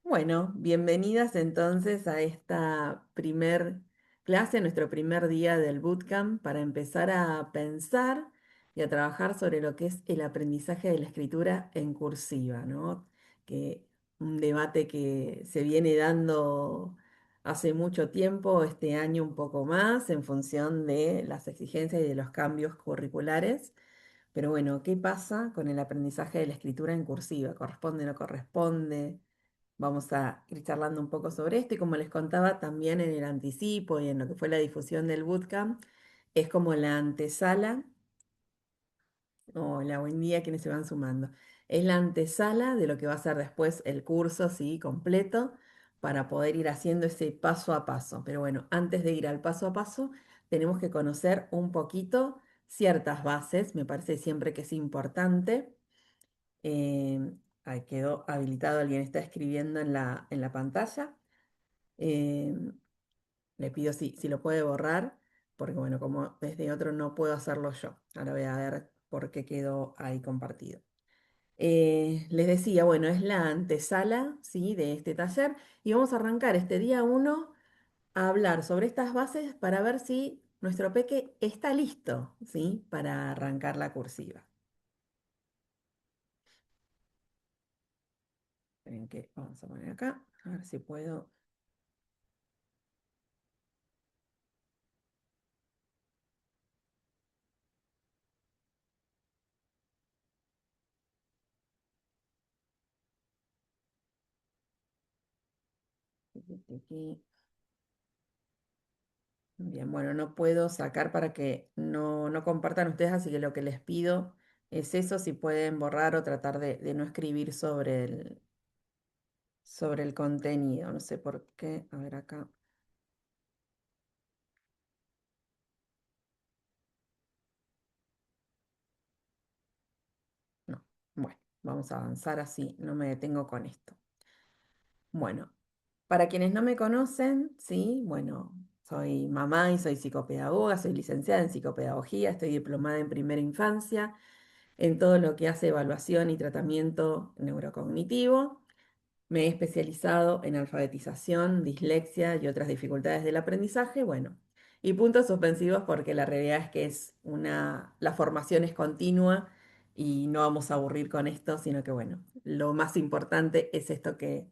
Bueno, bienvenidas entonces a esta primer clase, nuestro primer día del bootcamp, para empezar a pensar y a trabajar sobre lo que es el aprendizaje de la escritura en cursiva, ¿no? Que un debate que se viene dando hace mucho tiempo, este año un poco más, en función de las exigencias y de los cambios curriculares. Pero bueno, ¿qué pasa con el aprendizaje de la escritura en cursiva? ¿Corresponde, no corresponde? Vamos a ir charlando un poco sobre esto y como les contaba también en el anticipo y en lo que fue la difusión del bootcamp, es como la antesala. Hola, buen día, quienes se van sumando. Es la antesala de lo que va a ser después el curso, sí, completo, para poder ir haciendo ese paso a paso. Pero bueno, antes de ir al paso a paso, tenemos que conocer un poquito ciertas bases, me parece siempre que es importante. Ahí quedó habilitado, alguien está escribiendo en la pantalla. Eh, Le pido si lo puede borrar, porque bueno, como desde otro no puedo hacerlo yo. Ahora voy a ver por qué quedó ahí compartido. Les decía, bueno, es la antesala, ¿sí? De este taller y vamos a arrancar este día uno a hablar sobre estas bases para ver si nuestro peque está listo, ¿sí? Para arrancar la cursiva. Esperen que vamos a poner acá, a ver si puedo. Aquí. Bien, bueno, no puedo sacar para que no compartan ustedes, así que lo que les pido es eso, si pueden borrar o tratar de no escribir sobre el contenido. No sé por qué. A ver acá. No. Bueno, vamos a avanzar así, no me detengo con esto. Bueno, para quienes no me conocen, sí, bueno, soy mamá y soy psicopedagoga, soy licenciada en psicopedagogía, estoy diplomada en primera infancia, en todo lo que hace evaluación y tratamiento neurocognitivo. Me he especializado en alfabetización, dislexia y otras dificultades del aprendizaje, bueno, y puntos suspensivos porque la realidad es que la formación es continua y no vamos a aburrir con esto, sino que bueno, lo más importante es esto que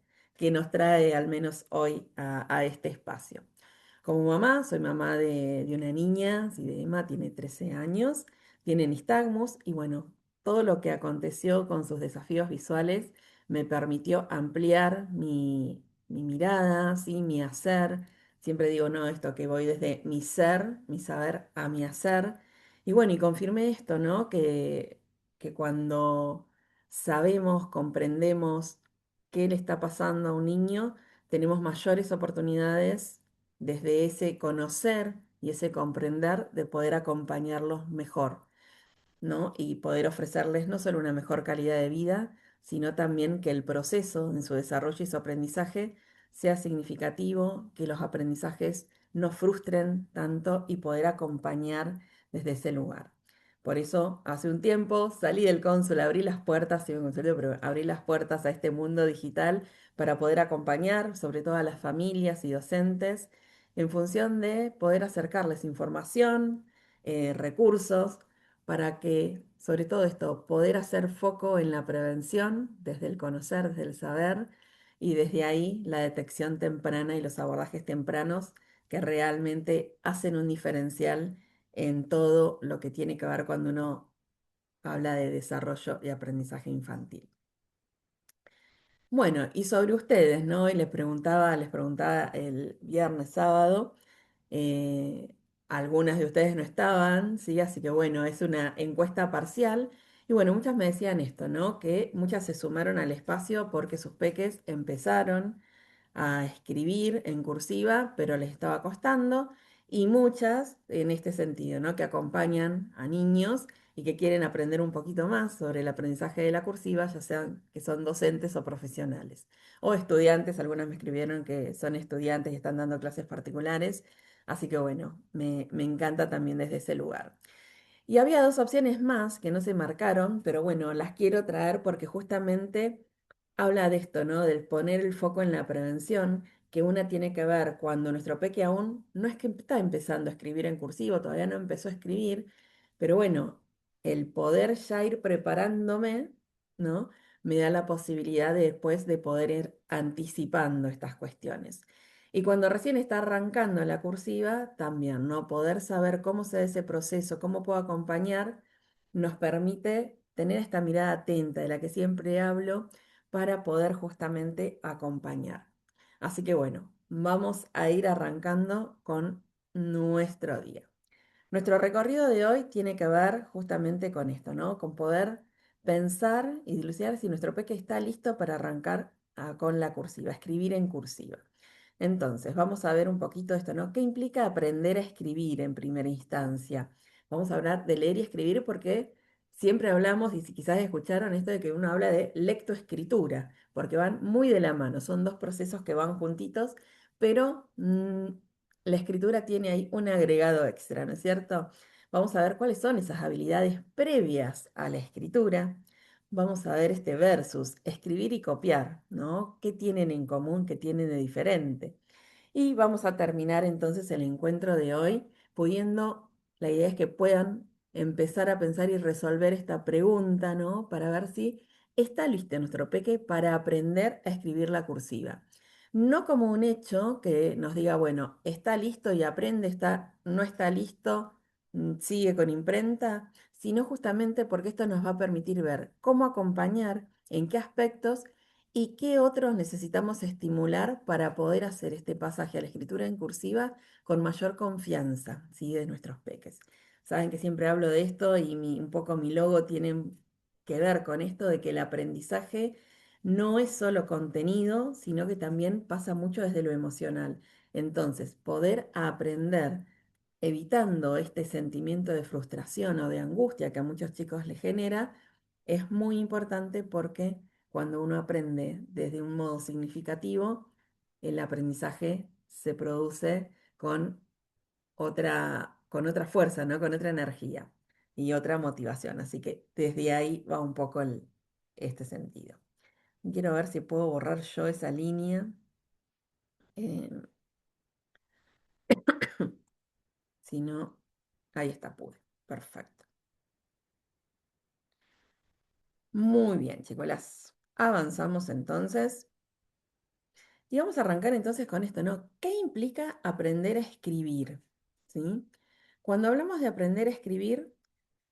nos trae al menos hoy a este espacio. Como mamá, soy mamá de una niña, sí, de Emma, tiene 13 años, tiene nistagmus y bueno, todo lo que aconteció con sus desafíos visuales me permitió ampliar mi mirada, ¿sí? Mi hacer. Siempre digo, no, esto que voy desde mi ser, mi saber, a mi hacer. Y bueno, y confirmé esto, ¿no? Que cuando sabemos, comprendemos qué le está pasando a un niño, tenemos mayores oportunidades desde ese conocer y ese comprender de poder acompañarlos mejor, ¿no? Y poder ofrecerles no solo una mejor calidad de vida, sino también que el proceso en su desarrollo y su aprendizaje sea significativo, que los aprendizajes no frustren tanto y poder acompañar desde ese lugar. Por eso, hace un tiempo salí del cónsul, abrí las puertas, sigo en consultorio, pero abrí las puertas a este mundo digital para poder acompañar, sobre todo a las familias y docentes, en función de poder acercarles información, recursos, para que, sobre todo esto, poder hacer foco en la prevención, desde el conocer, desde el saber, y desde ahí la detección temprana y los abordajes tempranos que realmente hacen un diferencial en todo lo que tiene que ver cuando uno habla de desarrollo y aprendizaje infantil. Bueno, y sobre ustedes, ¿no? Y les preguntaba el viernes sábado, eh, algunas de ustedes no estaban, ¿sí? Así que bueno, es una encuesta parcial. Y bueno, muchas me decían esto, ¿no? Que muchas se sumaron al espacio porque sus peques empezaron a escribir en cursiva, pero les estaba costando, y muchas en este sentido, ¿no? Que acompañan a niños y que quieren aprender un poquito más sobre el aprendizaje de la cursiva, ya sean que son docentes o profesionales, o estudiantes, algunas me escribieron que son estudiantes y están dando clases particulares, así que bueno, me encanta también desde ese lugar. Y había dos opciones más que no se marcaron, pero bueno, las quiero traer porque justamente habla de esto, ¿no? Del poner el foco en la prevención, que una tiene que ver cuando nuestro peque aún no es que está empezando a escribir en cursivo, todavía no empezó a escribir, pero bueno, el poder ya ir preparándome, ¿no? Me da la posibilidad de después de poder ir anticipando estas cuestiones. Y cuando recién está arrancando la cursiva, también, ¿no? Poder saber cómo se da ese proceso, cómo puedo acompañar, nos permite tener esta mirada atenta de la que siempre hablo para poder justamente acompañar. Así que bueno, vamos a ir arrancando con nuestro día. Nuestro recorrido de hoy tiene que ver justamente con esto, ¿no? Con poder pensar y dilucidar si nuestro peque está listo para arrancar con la cursiva, escribir en cursiva. Entonces, vamos a ver un poquito esto, ¿no? ¿Qué implica aprender a escribir en primera instancia? Vamos a hablar de leer y escribir porque siempre hablamos, y si quizás escucharon esto de que uno habla de lectoescritura, porque van muy de la mano, son dos procesos que van juntitos, pero la escritura tiene ahí un agregado extra, ¿no es cierto? Vamos a ver cuáles son esas habilidades previas a la escritura. Vamos a ver este versus, escribir y copiar, ¿no? ¿Qué tienen en común, qué tienen de diferente? Y vamos a terminar entonces el encuentro de hoy pudiendo, la idea es que puedan empezar a pensar y resolver esta pregunta, ¿no? Para ver si está listo nuestro peque para aprender a escribir la cursiva. No como un hecho que nos diga, bueno, está listo y aprende, no está listo, sigue con imprenta, sino justamente porque esto nos va a permitir ver cómo acompañar, en qué aspectos y qué otros necesitamos estimular para poder hacer este pasaje a la escritura en cursiva con mayor confianza, ¿sí? De nuestros peques. Saben que siempre hablo de esto y un poco mi logo tiene que ver con esto de que el aprendizaje no es solo contenido, sino que también pasa mucho desde lo emocional. Entonces, poder aprender evitando este sentimiento de frustración o de angustia que a muchos chicos les genera, es muy importante porque cuando uno aprende desde un modo significativo, el aprendizaje se produce con otra fuerza, ¿no? Con otra energía y otra motivación. Así que desde ahí va un poco este sentido. Quiero ver si puedo borrar yo esa línea. eh, si no, ahí está, pude. Perfecto. Muy bien, chicos. Avanzamos entonces. Y vamos a arrancar entonces con esto, ¿no? ¿Qué implica aprender a escribir? ¿Sí? Cuando hablamos de aprender a escribir,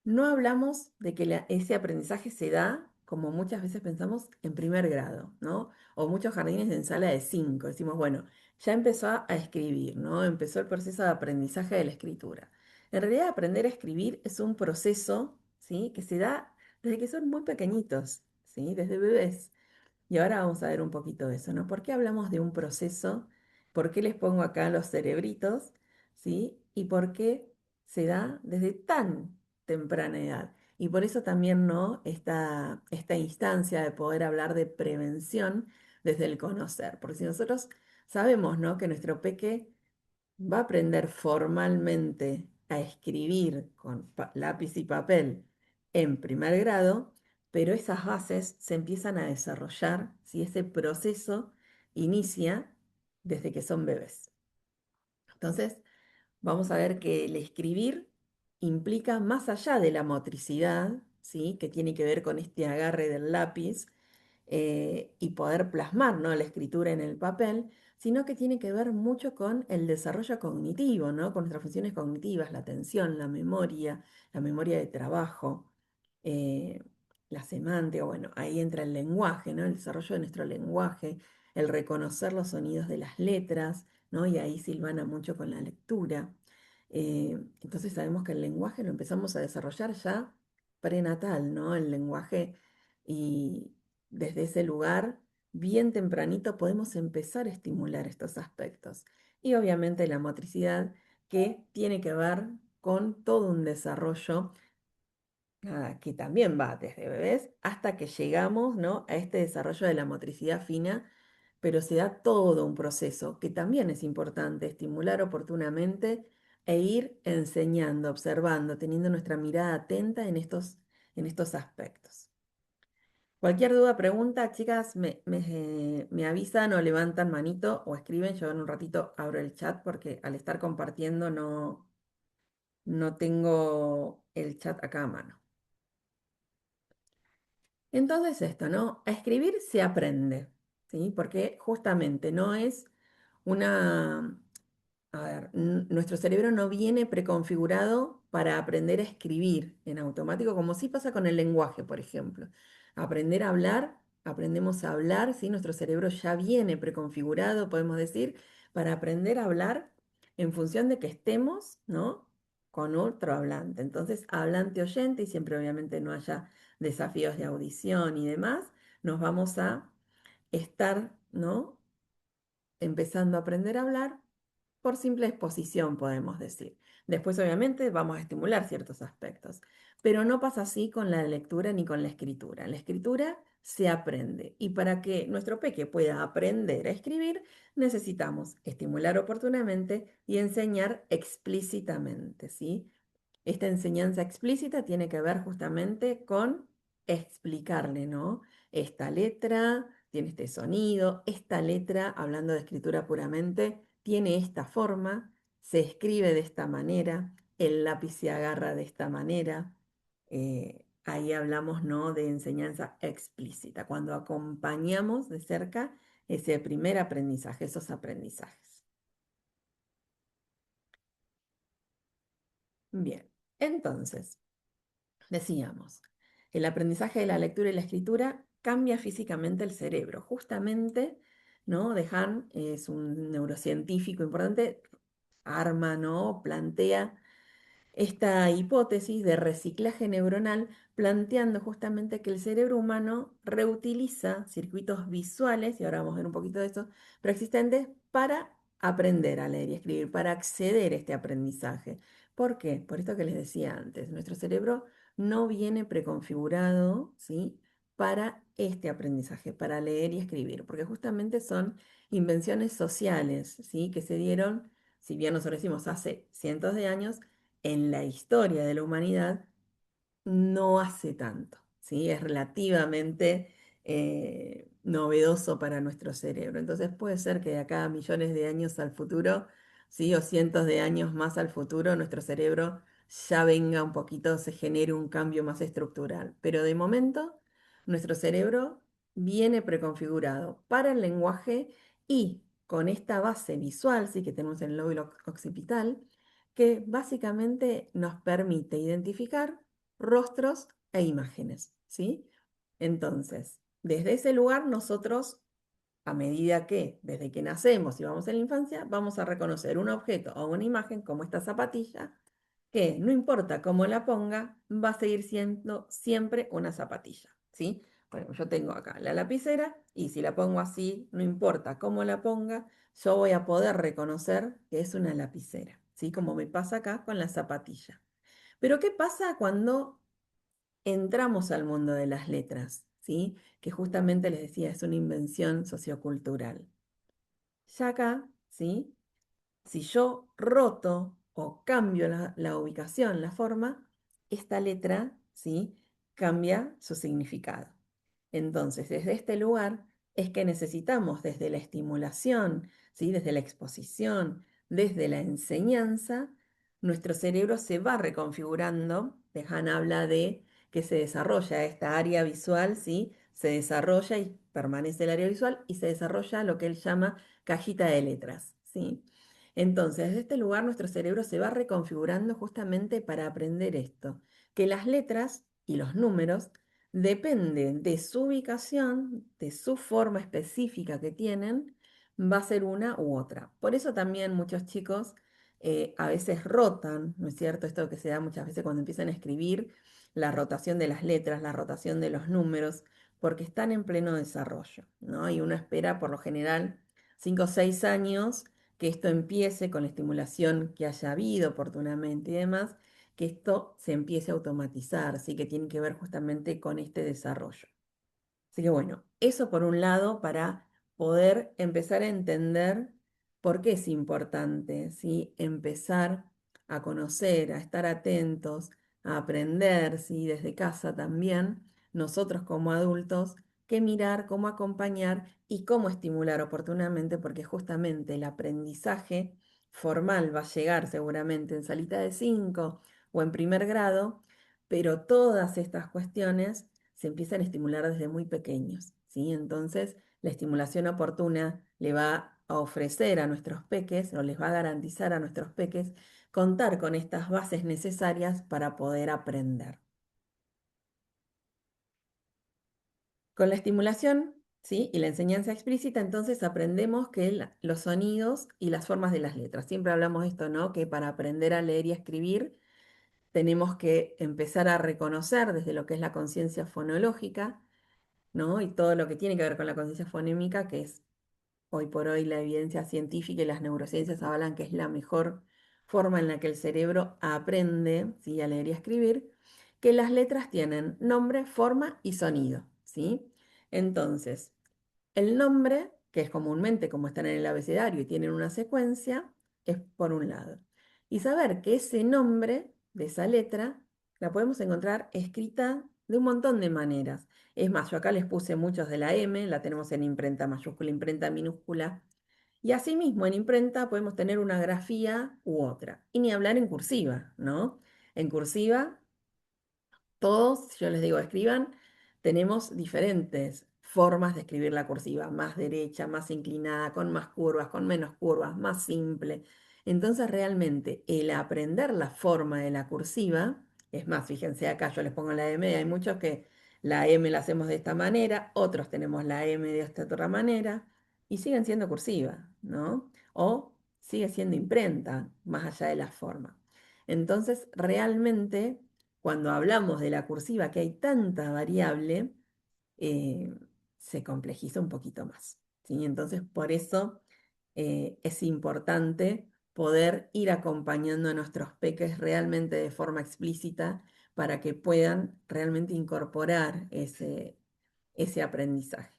no hablamos de que ese aprendizaje se da, como muchas veces pensamos, en primer grado, ¿no? O muchos jardines en sala de 5. Decimos, bueno, ya empezó a escribir, ¿no? Empezó el proceso de aprendizaje de la escritura. En realidad, aprender a escribir es un proceso, ¿sí? Que se da desde que son muy pequeñitos, ¿sí? Desde bebés. Y ahora vamos a ver un poquito de eso, ¿no? ¿Por qué hablamos de un proceso? ¿Por qué les pongo acá los cerebritos? ¿Sí? ¿Y por qué se da desde tan temprana edad? Y por eso también, ¿no? Esta instancia de poder hablar de prevención desde el conocer. Porque si nosotros sabemos, ¿no? Que nuestro peque va a aprender formalmente a escribir con lápiz y papel en primer grado, pero esas bases se empiezan a desarrollar si ese proceso inicia desde que son bebés. Entonces, vamos a ver que el escribir implica más allá de la motricidad, ¿sí? Que tiene que ver con este agarre del lápiz y poder plasmar, ¿no? La escritura en el papel, sino que tiene que ver mucho con el desarrollo cognitivo, ¿no? Con nuestras funciones cognitivas, la atención, la memoria de trabajo, eh, la semántica, bueno, ahí entra el lenguaje, ¿no? El desarrollo de nuestro lenguaje, el reconocer los sonidos de las letras, ¿no? Y ahí silvana mucho con la lectura. Entonces sabemos que el lenguaje lo empezamos a desarrollar ya prenatal, ¿no? El lenguaje y desde ese lugar, bien tempranito, podemos empezar a estimular estos aspectos. Y obviamente la motricidad, que tiene que ver con todo un desarrollo que también va desde bebés hasta que llegamos, ¿no? A este desarrollo de la motricidad fina, pero se da todo un proceso que también es importante estimular oportunamente e ir enseñando, observando, teniendo nuestra mirada atenta en estos aspectos. Cualquier duda, pregunta, chicas, me avisan o levantan manito o escriben. Yo en un ratito abro el chat porque al estar compartiendo no tengo el chat acá a mano. Entonces esto, ¿no? A escribir se aprende, ¿sí? Porque justamente no es una... A ver, nuestro cerebro no viene preconfigurado para aprender a escribir en automático, como sí pasa con el lenguaje, por ejemplo. Aprender a hablar, aprendemos a hablar, ¿sí? Nuestro cerebro ya viene preconfigurado, podemos decir, para aprender a hablar en función de que estemos, ¿no? Con otro hablante. Entonces, hablante oyente, y siempre obviamente no haya desafíos de audición y demás, nos vamos a estar, ¿no? Empezando a aprender a hablar por simple exposición, podemos decir. Después, obviamente, vamos a estimular ciertos aspectos, pero no pasa así con la lectura ni con la escritura. La escritura se aprende y para que nuestro peque pueda aprender a escribir, necesitamos estimular oportunamente y enseñar explícitamente, ¿sí? Esta enseñanza explícita tiene que ver justamente con explicarle, ¿no? Esta letra tiene este sonido, esta letra, hablando de escritura puramente, tiene esta forma, se escribe de esta manera, el lápiz se agarra de esta manera. Ahí hablamos, ¿no? De enseñanza explícita, cuando acompañamos de cerca ese primer aprendizaje, esos aprendizajes. Bien, entonces. Decíamos, el aprendizaje de la lectura y la escritura cambia físicamente el cerebro. Justamente, ¿no? De Hahn es un neurocientífico importante, arma, ¿no? Plantea esta hipótesis de reciclaje neuronal, planteando justamente que el cerebro humano reutiliza circuitos visuales, y ahora vamos a ver un poquito de eso, preexistentes para aprender a leer y escribir, para acceder a este aprendizaje. ¿Por qué? Por esto que les decía antes, nuestro cerebro no viene preconfigurado, ¿sí? Para este aprendizaje, para leer y escribir, porque justamente son invenciones sociales, ¿sí? Que se dieron, si bien nosotros decimos hace cientos de años, en la historia de la humanidad no hace tanto, ¿sí? Es relativamente novedoso para nuestro cerebro. Entonces puede ser que de acá a millones de años al futuro, ¿sí? O cientos de años más al futuro, nuestro cerebro ya venga un poquito, se genere un cambio más estructural. Pero de momento, nuestro cerebro viene preconfigurado para el lenguaje y con esta base visual, sí, que tenemos en el lóbulo occipital, que básicamente nos permite identificar rostros e imágenes, ¿sí? Entonces, desde ese lugar nosotros, a medida que, desde que nacemos y vamos en la infancia, vamos a reconocer un objeto o una imagen como esta zapatilla, que no importa cómo la ponga, va a seguir siendo siempre una zapatilla, ¿sí? Bueno, yo tengo acá la lapicera y si la pongo así, no importa cómo la ponga, yo voy a poder reconocer que es una lapicera, ¿sí? Como me pasa acá con la zapatilla. Pero ¿qué pasa cuando entramos al mundo de las letras? ¿Sí? Que justamente les decía, es una invención sociocultural. Ya acá, ¿sí? Si yo roto o cambio la ubicación, la forma, esta letra, ¿sí? Cambia su significado. Entonces, desde este lugar es que necesitamos desde la estimulación, ¿sí? Desde la exposición, desde la enseñanza, nuestro cerebro se va reconfigurando. Dejan habla de que se desarrolla esta área visual, ¿sí? Se desarrolla y permanece el área visual y se desarrolla lo que él llama cajita de letras, ¿sí? Entonces, desde este lugar nuestro cerebro se va reconfigurando justamente para aprender esto, que las letras y los números dependen de su ubicación, de su forma específica que tienen, va a ser una u otra. Por eso también muchos chicos a veces rotan, ¿no es cierto? Esto que se da muchas veces cuando empiezan a escribir, la rotación de las letras, la rotación de los números, porque están en pleno desarrollo, ¿no? Y uno espera por lo general 5 o 6 años que esto empiece con la estimulación que haya habido oportunamente y demás, que esto se empiece a automatizar, ¿sí? Que tiene que ver justamente con este desarrollo. Así que bueno, eso por un lado para poder empezar a entender por qué es importante, ¿sí? Empezar a conocer, a estar atentos, a aprender, ¿sí? Desde casa también, nosotros como adultos qué mirar, cómo acompañar y cómo estimular oportunamente, porque justamente el aprendizaje formal va a llegar seguramente en salita de 5 o en primer grado, pero todas estas cuestiones se empiezan a estimular desde muy pequeños, ¿sí? Entonces, la estimulación oportuna le va a ofrecer a nuestros peques o les va a garantizar a nuestros peques contar con estas bases necesarias para poder aprender. Con la estimulación, ¿sí? Y la enseñanza explícita, entonces aprendemos que los sonidos y las formas de las letras. Siempre hablamos de esto, ¿no? Que para aprender a leer y a escribir tenemos que empezar a reconocer desde lo que es la conciencia fonológica, ¿no? Y todo lo que tiene que ver con la conciencia fonémica, que es hoy por hoy la evidencia científica y las neurociencias avalan que es la mejor forma en la que el cerebro aprende, ¿sí? A leer y a escribir, que las letras tienen nombre, forma y sonido, ¿sí? Entonces, el nombre, que es comúnmente como están en el abecedario y tienen una secuencia, es por un lado. Y saber que ese nombre de esa letra la podemos encontrar escrita de un montón de maneras. Es más, yo acá les puse muchos de la M, la tenemos en imprenta mayúscula, imprenta minúscula. Y asimismo en imprenta podemos tener una grafía u otra. Y ni hablar en cursiva, ¿no? En cursiva todos, si yo les digo escriban, tenemos diferentes formas de escribir la cursiva, más derecha, más inclinada, con más curvas, con menos curvas, más simple. Entonces realmente el aprender la forma de la cursiva, es más, fíjense acá, yo les pongo la M, hay muchos que la M la hacemos de esta manera, otros tenemos la M de esta otra manera, y siguen siendo cursiva, ¿no? O sigue siendo imprenta, más allá de la forma. Entonces, realmente cuando hablamos de la cursiva, que hay tanta variable, eh, se complejiza un poquito más, ¿sí? Entonces, por eso es importante poder ir acompañando a nuestros peques realmente de forma explícita para que puedan realmente incorporar ese aprendizaje.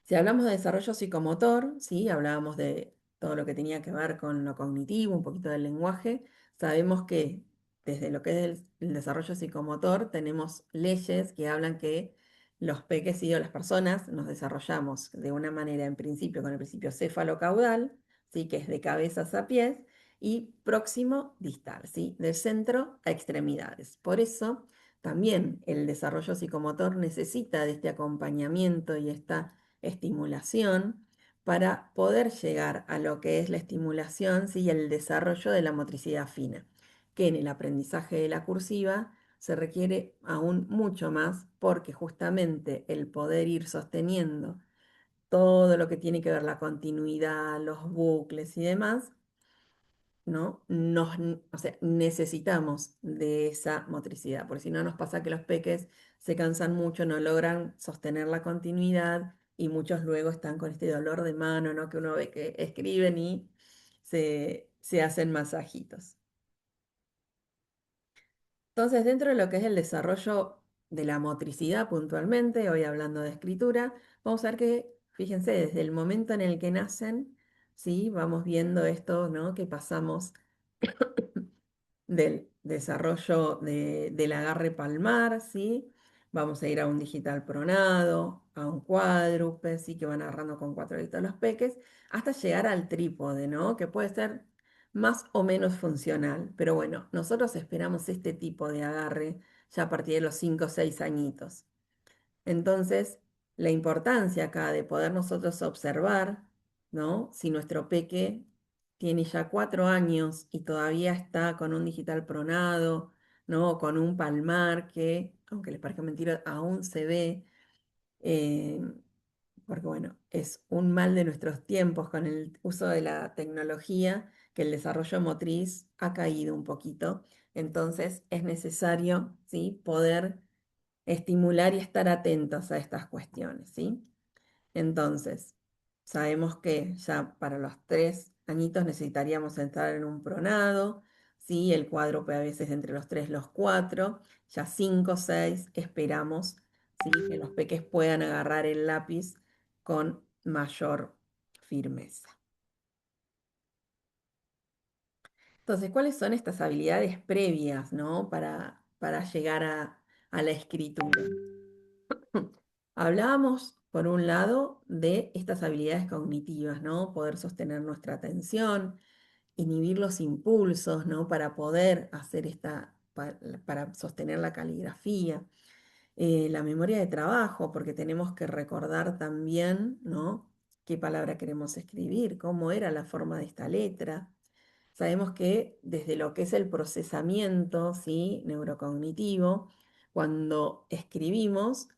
Si hablamos de desarrollo psicomotor, ¿sí? Hablábamos de todo lo que tenía que ver con lo cognitivo, un poquito del lenguaje. Sabemos que desde lo que es el desarrollo psicomotor tenemos leyes que hablan que los peques y o las personas nos desarrollamos de una manera, en principio, con el principio céfalo-caudal, ¿sí? Que es de cabezas a pies, y próximo distal, ¿sí? Del centro a extremidades. Por eso, también el desarrollo psicomotor necesita de este acompañamiento y esta estimulación para poder llegar a lo que es la estimulación, ¿sí? Y el desarrollo de la motricidad fina, que en el aprendizaje de la cursiva se requiere aún mucho más porque justamente el poder ir sosteniendo todo lo que tiene que ver la continuidad, los bucles y demás, ¿no? O sea, necesitamos de esa motricidad, porque si no nos pasa que los peques se cansan mucho, no logran sostener la continuidad y muchos luego están con este dolor de mano, ¿no? Que uno ve que escriben y se hacen masajitos. Entonces, dentro de lo que es el desarrollo de la motricidad puntualmente, hoy hablando de escritura, vamos a ver que, fíjense, desde el momento en el que nacen, ¿sí? Vamos viendo esto, ¿no? Que pasamos del desarrollo del agarre palmar, ¿sí? Vamos a ir a un digital pronado, a un cuádrupe, ¿sí? Que van agarrando con cuatro deditos los peques, hasta llegar al trípode, ¿no? Que puede ser más o menos funcional, pero bueno, nosotros esperamos este tipo de agarre ya a partir de los 5 o 6 añitos. Entonces, la importancia acá de poder nosotros observar, ¿no? Si nuestro peque tiene ya 4 años y todavía está con un digital pronado, ¿no? O con un palmar que, aunque les parezca mentira, aún se ve, eh, porque bueno, es un mal de nuestros tiempos con el uso de la tecnología, que el desarrollo motriz ha caído un poquito. Entonces, es necesario, ¿sí? Poder estimular y estar atentos a estas cuestiones, ¿sí? Entonces, sabemos que ya para los 3 añitos necesitaríamos entrar en un pronado, ¿sí? El cuádruple a veces entre los 3 y los 4, ya 5 6 esperamos, ¿sí? Que los peques puedan agarrar el lápiz con mayor firmeza. Entonces, ¿cuáles son estas habilidades previas, ¿no? Para llegar a la escritura. Hablábamos, por un lado, de estas habilidades cognitivas, ¿no? Poder sostener nuestra atención, inhibir los impulsos, ¿no? Para poder hacer para sostener la caligrafía. La memoria de trabajo, porque tenemos que recordar también, ¿no? Qué palabra queremos escribir, cómo era la forma de esta letra. Sabemos que desde lo que es el procesamiento, ¿sí? Neurocognitivo, cuando escribimos,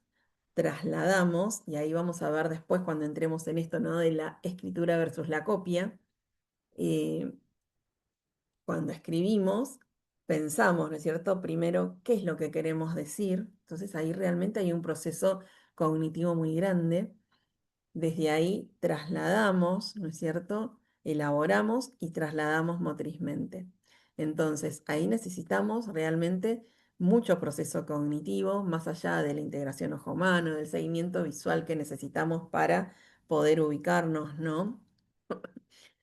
trasladamos, y ahí vamos a ver después cuando entremos en esto, ¿no? De la escritura versus la copia. eh, Cuando escribimos, pensamos, ¿no es cierto? Primero, ¿qué es lo que queremos decir? Entonces ahí realmente hay un proceso cognitivo muy grande. Desde ahí trasladamos, ¿no es cierto? Elaboramos y trasladamos motrizmente. Entonces ahí necesitamos realmente mucho proceso cognitivo, más allá de la integración ojo-mano, del seguimiento visual que necesitamos para poder ubicarnos, ¿no?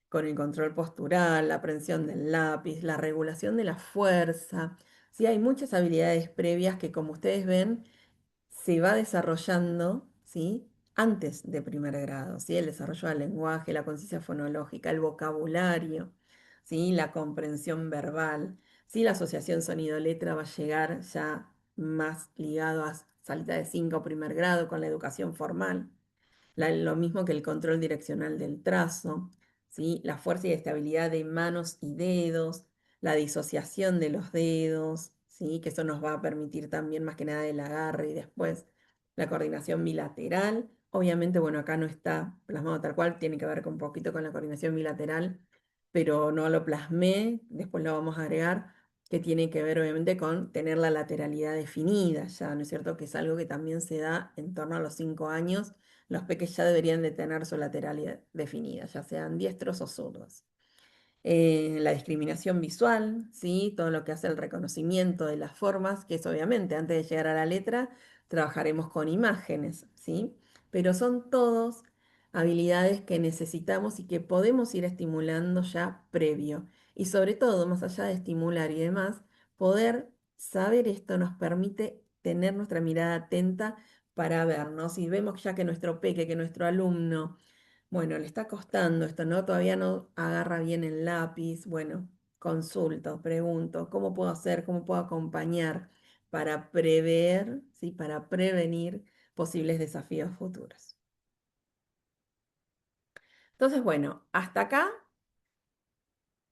Con el control postural, la prensión del lápiz, la regulación de la fuerza. Sí, hay muchas habilidades previas que, como ustedes ven, se va desarrollando, ¿sí? Antes de primer grado, ¿sí? El desarrollo del lenguaje, la conciencia fonológica, el vocabulario, ¿sí? La comprensión verbal, ¿sí? La asociación sonido-letra va a llegar ya más ligado a salita de 5 primer grado con la educación formal lo mismo que el control direccional del trazo, ¿sí? La fuerza y estabilidad de manos y dedos, la disociación de los dedos, ¿sí? Que eso nos va a permitir también más que nada el agarre y después la coordinación bilateral. Obviamente, bueno, acá no está plasmado tal cual, tiene que ver con un poquito con la coordinación bilateral, pero no lo plasmé, después lo vamos a agregar, que tiene que ver obviamente con tener la lateralidad definida, ya, ¿no es cierto? Que es algo que también se da en torno a los 5 años. Los peques ya deberían de tener su lateralidad definida, ya sean diestros o zurdos. La discriminación visual, ¿sí? Todo lo que hace el reconocimiento de las formas, que es obviamente antes de llegar a la letra, trabajaremos con imágenes, ¿sí? Pero son todos habilidades que necesitamos y que podemos ir estimulando ya previo. Y sobre todo, más allá de estimular y demás, poder saber esto nos permite tener nuestra mirada atenta para vernos. Y vemos ya que nuestro peque, que nuestro alumno, bueno, le está costando esto, ¿no? Todavía no agarra bien el lápiz. Bueno, consulto, pregunto, ¿cómo puedo hacer? ¿Cómo puedo acompañar para prever, ¿sí? Para prevenir posibles desafíos futuros? Entonces, bueno, hasta acá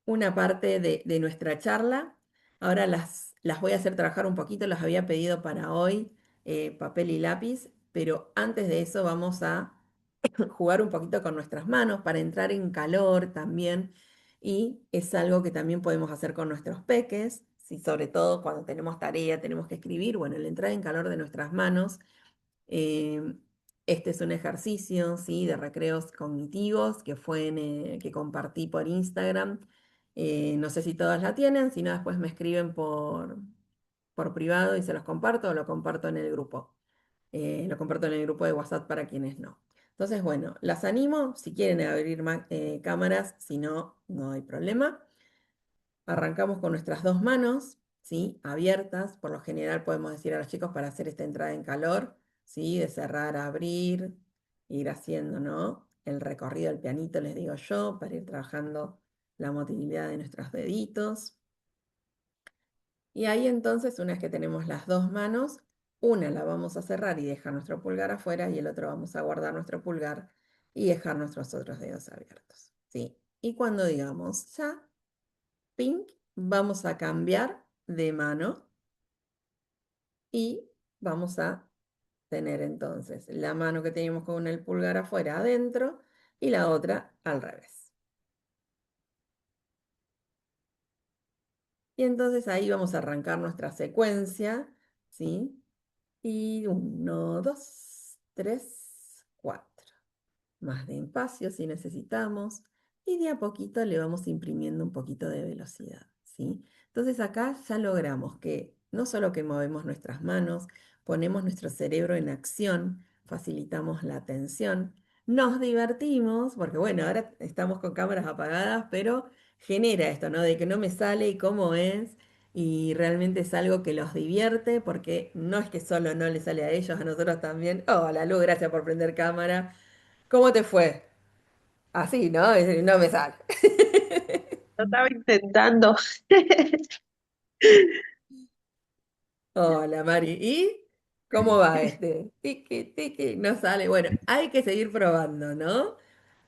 una parte de nuestra charla. Ahora las voy a hacer trabajar un poquito, las había pedido para hoy, papel y lápiz, pero antes de eso vamos a jugar un poquito con nuestras manos para entrar en calor también. Y es algo que también podemos hacer con nuestros peques, ¿sí? Sobre todo cuando tenemos tarea, tenemos que escribir. Bueno, el entrar en calor de nuestras manos. eh, este es un ejercicio, ¿sí? De recreos cognitivos que compartí por Instagram. No sé si todas la tienen, si no después me escriben por privado y se los comparto o lo comparto en el grupo. Lo comparto en el grupo de WhatsApp para quienes no. Entonces, bueno, las animo si quieren abrir cámaras, si no, no hay problema. Arrancamos con nuestras dos manos, ¿sí? Abiertas. Por lo general podemos decir a los chicos para hacer esta entrada en calor, ¿sí? De cerrar a abrir, ir haciendo, ¿no? El recorrido del pianito, les digo yo, para ir trabajando la motilidad de nuestros deditos. Y ahí entonces, una vez que tenemos las dos manos, una la vamos a cerrar y dejar nuestro pulgar afuera y el otro vamos a guardar nuestro pulgar y dejar nuestros otros dedos abiertos, ¿sí? Y cuando digamos ya, ping, vamos a cambiar de mano y vamos a tener entonces la mano que teníamos con el pulgar afuera adentro y la otra al revés. Y entonces ahí vamos a arrancar nuestra secuencia, ¿sí? Y uno, dos, tres, cuatro. Más despacio si necesitamos. Y de a poquito le vamos imprimiendo un poquito de velocidad, ¿sí? Entonces acá ya logramos que no solo que movemos nuestras manos, ponemos nuestro cerebro en acción, facilitamos la atención, nos divertimos, porque bueno, ahora estamos con cámaras apagadas, pero genera esto, ¿no? De que no me sale y cómo es. y realmente es algo que los divierte porque no es que solo no les sale a ellos, a nosotros también. Hola Lu, gracias por prender cámara. ¿Cómo te fue? Así, ¿no? No me sale. Lo estaba intentando. Hola Mari. ¿Y cómo va este? Tiki, tiki, no sale. Bueno, hay que seguir probando, ¿no?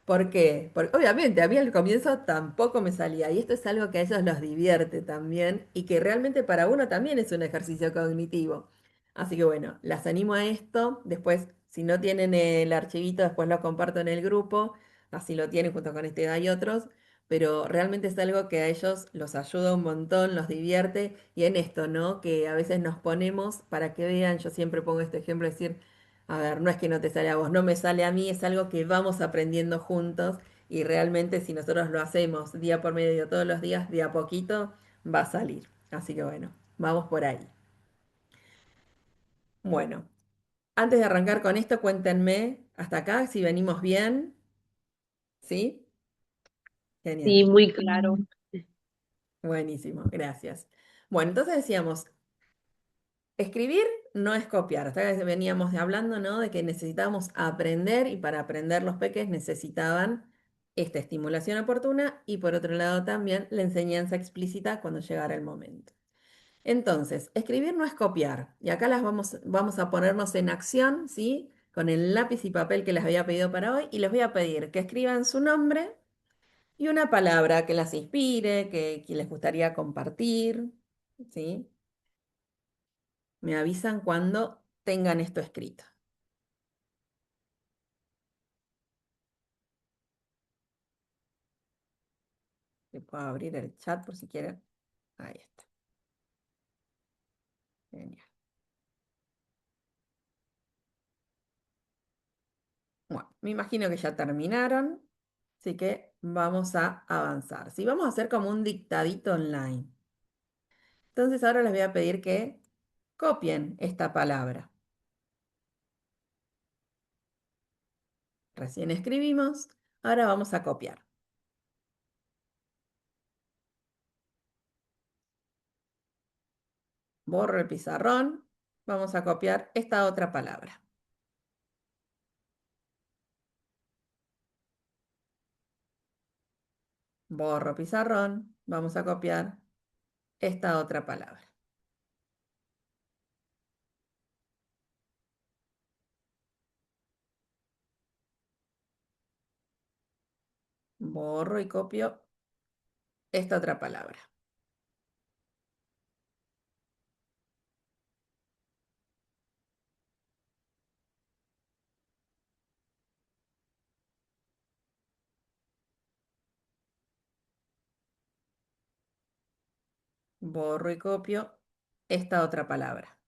¿Por qué? Porque obviamente a mí al comienzo tampoco me salía y esto es algo que a ellos los divierte también y que realmente para uno también es un ejercicio cognitivo. Así que bueno, las animo a esto. Después, si no tienen el archivito, después lo comparto en el grupo. Así lo tienen junto con este hay otros. Pero realmente es algo que a ellos los ayuda un montón, los divierte. Y en esto, ¿no? Que a veces nos ponemos para que vean, yo siempre pongo este ejemplo, decir, a ver, no es que no te sale a vos, no me sale a mí, es algo que vamos aprendiendo juntos y realmente si nosotros lo hacemos día por medio todos los días, de a poquito, va a salir. Así que bueno, vamos por ahí. Bueno, antes de arrancar con esto, cuéntenme hasta acá si venimos bien, ¿sí? Genial, Sí, muy claro. buenísimo, gracias. Bueno, entonces decíamos, escribir no es copiar. Hasta que veníamos hablando, ¿no? De que necesitábamos aprender y para aprender los peques necesitaban esta estimulación oportuna y por otro lado también la enseñanza explícita cuando llegara el momento. Entonces, escribir no es copiar. Y acá vamos a ponernos en acción, ¿sí? Con el lápiz y papel que les había pedido para hoy y les voy a pedir que escriban su nombre y una palabra que las inspire, que les gustaría compartir, ¿sí? Me avisan cuando tengan esto escrito. Le puedo abrir el chat por si quieren. Ahí está. Genial. Bueno, me imagino que ya terminaron, así que vamos a avanzar. Si vamos a hacer como un dictadito online. Entonces ahora les voy a pedir que copien esta palabra. Recién escribimos, ahora vamos a copiar. Borro el pizarrón, vamos a copiar esta otra palabra. Borro pizarrón, vamos a copiar esta otra palabra. Borro y copio esta otra palabra. Borro y copio esta otra palabra.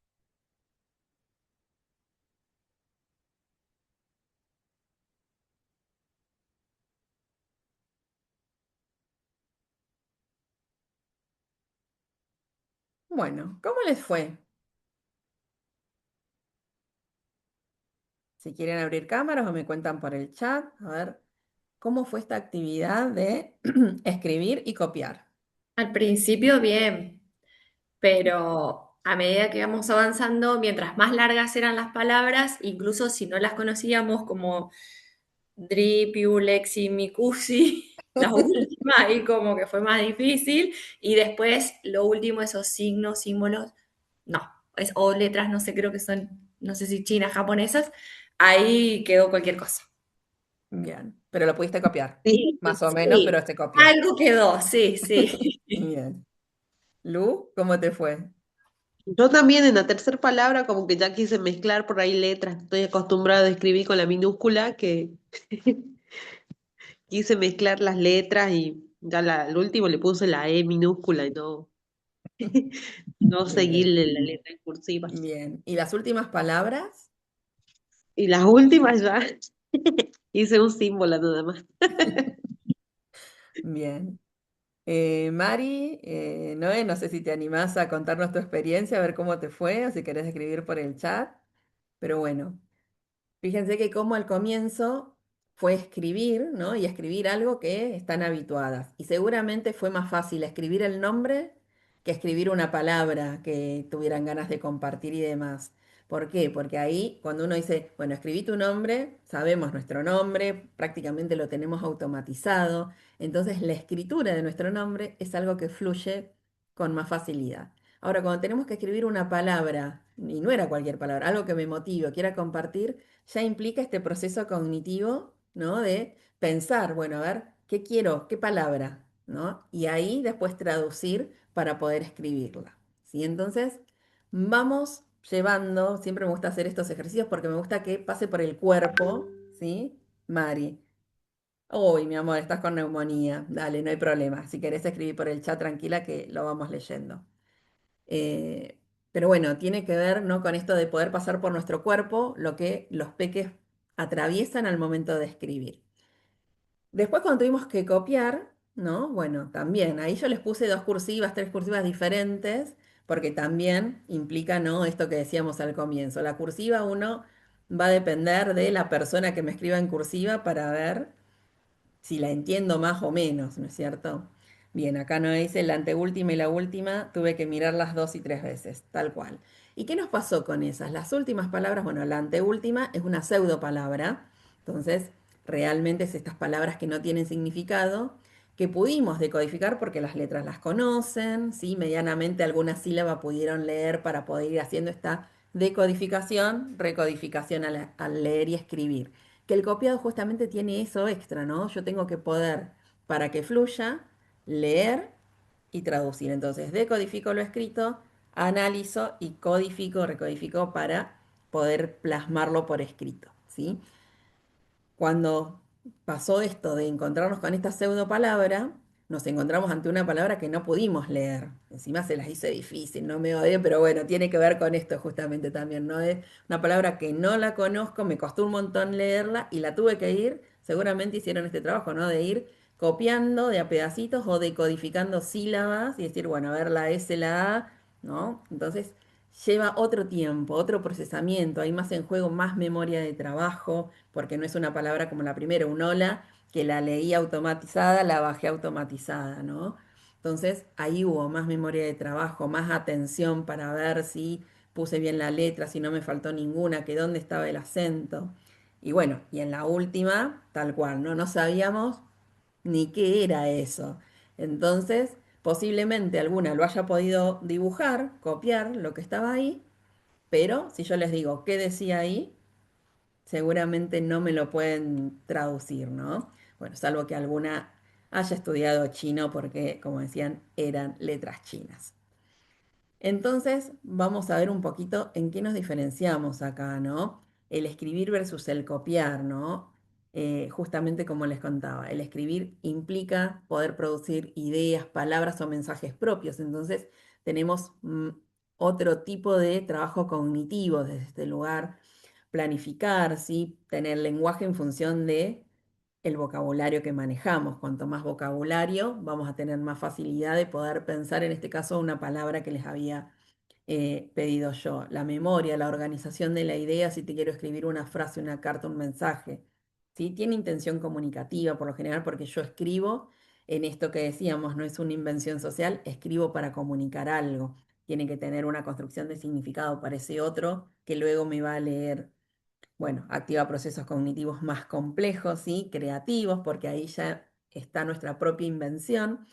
Bueno, ¿cómo les fue? Si quieren abrir cámaras o me cuentan por el chat, a ver cómo fue esta actividad de escribir y copiar. Al principio bien, pero a medida que íbamos avanzando, mientras más largas eran las palabras, incluso si no las conocíamos como Dripiu, Lexi, Mikusi, la última ahí como que fue más difícil, y después lo último, esos signos, símbolos, no, o letras, no sé, creo que son, no sé si chinas, japonesas, ahí quedó cualquier cosa. Bien, pero lo pudiste copiar. Sí, Más o menos, Sí, pero se copió. algo quedó, sí, sí. Bien. Lu, ¿cómo te fue? yo también en la tercera palabra como que ya quise mezclar por ahí letras. Estoy acostumbrada a escribir con la minúscula que quise mezclar las letras y ya al último le puse la E minúscula y no, no seguí Bien, la letra en cursiva. bien. ¿Y las últimas palabras? Y las últimas ya hice un símbolo nada más. Bien. Mari, Noé, no sé si te animás a contarnos tu experiencia, a ver cómo te fue, o si querés escribir por el chat. Pero bueno, fíjense que como al comienzo fue escribir, ¿no? Y escribir algo que están habituadas. Y seguramente fue más fácil escribir el nombre que escribir una palabra que tuvieran ganas de compartir y demás. ¿Por qué? Porque ahí cuando uno dice, bueno, escribí tu nombre, sabemos nuestro nombre, prácticamente lo tenemos automatizado, entonces la escritura de nuestro nombre es algo que fluye con más facilidad. Ahora, cuando tenemos que escribir una palabra, y no era cualquier palabra, algo que me motive o quiera compartir, ya implica este proceso cognitivo, ¿no? De pensar, bueno, a ver, ¿qué quiero? ¿Qué palabra? ¿No? Y ahí después traducir para poder escribirla. ¿Sí? Entonces, vamos llevando, siempre me gusta hacer estos ejercicios porque me gusta que pase por el cuerpo, ¿sí? Mari. Uy, mi amor, estás con neumonía. Dale, no hay problema. Si querés escribir por el chat, tranquila que lo vamos leyendo. Eh, pero bueno, tiene que ver, ¿no? Con esto de poder pasar por nuestro cuerpo lo que los peques atraviesan al momento de escribir. Después cuando tuvimos que copiar, ¿no? Bueno, también, ahí yo les puse dos cursivas, tres cursivas diferentes, porque también implica, ¿no? Esto que decíamos al comienzo. La cursiva uno va a depender de la persona que me escriba en cursiva para ver si la entiendo más o menos, ¿no es cierto? Bien, acá no dice la anteúltima y la última, tuve que mirarlas 2 y 3 veces, tal cual. ¿Y qué nos pasó con esas? Las últimas palabras, bueno, la anteúltima es una pseudo palabra, entonces realmente es estas palabras que no tienen significado, que pudimos decodificar porque las letras las conocen, ¿sí? Medianamente alguna sílaba pudieron leer para poder ir haciendo esta decodificación, recodificación al leer y escribir que el copiado justamente tiene eso extra, ¿no? Yo tengo que poder, para que fluya, leer y traducir. Entonces, decodifico lo escrito, analizo y codifico, recodifico para poder plasmarlo por escrito, ¿sí? Cuando pasó esto de encontrarnos con esta pseudo palabra, nos encontramos ante una palabra que no pudimos leer. Encima se las hice difícil, no me odie, pero bueno, tiene que ver con esto justamente también, ¿no? Es una palabra que no la conozco, me costó un montón leerla y la tuve que ir, seguramente hicieron este trabajo, ¿no? De ir copiando de a pedacitos o decodificando sílabas y decir, bueno, a ver la S, la A, ¿no? Entonces lleva otro tiempo, otro procesamiento, hay más en juego, más memoria de trabajo porque no es una palabra como la primera, un hola, que la leí automatizada, la bajé automatizada, ¿no? Entonces ahí hubo más memoria de trabajo, más atención para ver si puse bien la letra, si no me faltó ninguna, que dónde estaba el acento. Y bueno, y en la última, tal cual, ¿no? No sabíamos ni qué era eso. Entonces, posiblemente alguna lo haya podido dibujar, copiar lo que estaba ahí, pero si yo les digo qué decía ahí, seguramente no me lo pueden traducir, ¿no? Bueno, salvo que alguna haya estudiado chino porque, como decían, eran letras chinas. Entonces, vamos a ver un poquito en qué nos diferenciamos acá, ¿no? El escribir versus el copiar, ¿no? Justamente como les contaba, el escribir implica poder producir ideas, palabras o mensajes propios. Entonces, tenemos otro tipo de trabajo cognitivo desde este lugar planificar, ¿sí? Tener lenguaje en función de el vocabulario que manejamos. Cuanto más vocabulario, vamos a tener más facilidad de poder pensar, en este caso, una palabra que les había pedido yo. La memoria, la organización de la idea, si te quiero escribir una frase, una carta, un mensaje. ¿Sí? Tiene intención comunicativa por lo general porque yo escribo en esto que decíamos, no es una invención social, escribo para comunicar algo. Tiene que tener una construcción de significado para ese otro que luego me va a leer. Bueno, activa procesos cognitivos más complejos y creativos, porque ahí ya está nuestra propia invención.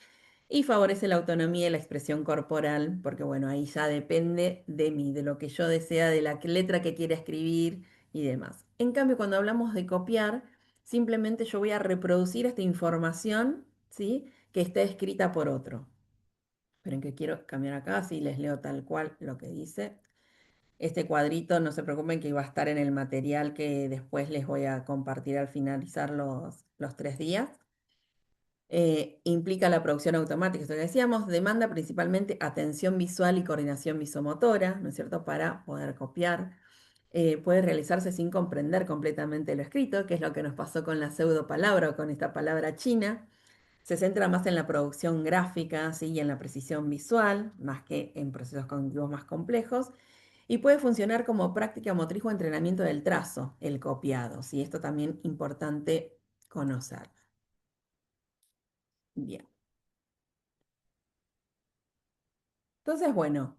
Y favorece la autonomía y la expresión corporal, porque bueno, ahí ya depende de mí, de lo que yo desea, de la letra que quiera escribir y demás. En cambio, cuando hablamos de copiar, simplemente yo voy a reproducir esta información, ¿sí? Que está escrita por otro. Esperen que quiero cambiar acá, así les leo tal cual lo que dice. Este cuadrito, no se preocupen que va a estar en el material que después les voy a compartir al finalizar los 3 días. Implica la producción automática, esto que decíamos, demanda principalmente atención visual y coordinación visomotora, ¿no es cierto?, para poder copiar. Puede realizarse sin comprender completamente lo escrito, que es lo que nos pasó con la pseudo palabra o con esta palabra china. Se centra más en la producción gráfica, ¿sí? Y en la precisión visual, más que en procesos cognitivos más complejos. Y puede funcionar como práctica motriz o entrenamiento del trazo, el copiado, ¿sí? Esto también importante conocer. Bien. Entonces, bueno,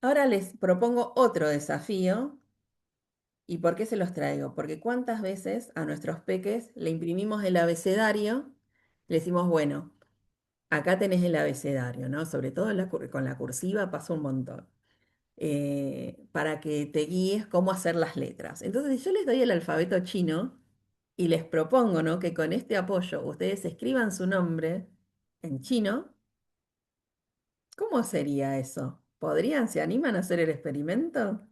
ahora les propongo otro desafío. ¿Y por qué se los traigo? Porque cuántas veces a nuestros peques le imprimimos el abecedario, le decimos, bueno, acá tenés el abecedario, ¿no? Sobre todo con la cursiva pasa un montón. Para que te guíes cómo hacer las letras. Entonces, si yo les doy el alfabeto chino y les propongo, ¿no? Que con este apoyo ustedes escriban su nombre en chino, ¿cómo sería eso? ¿Podrían, se animan a hacer el experimento?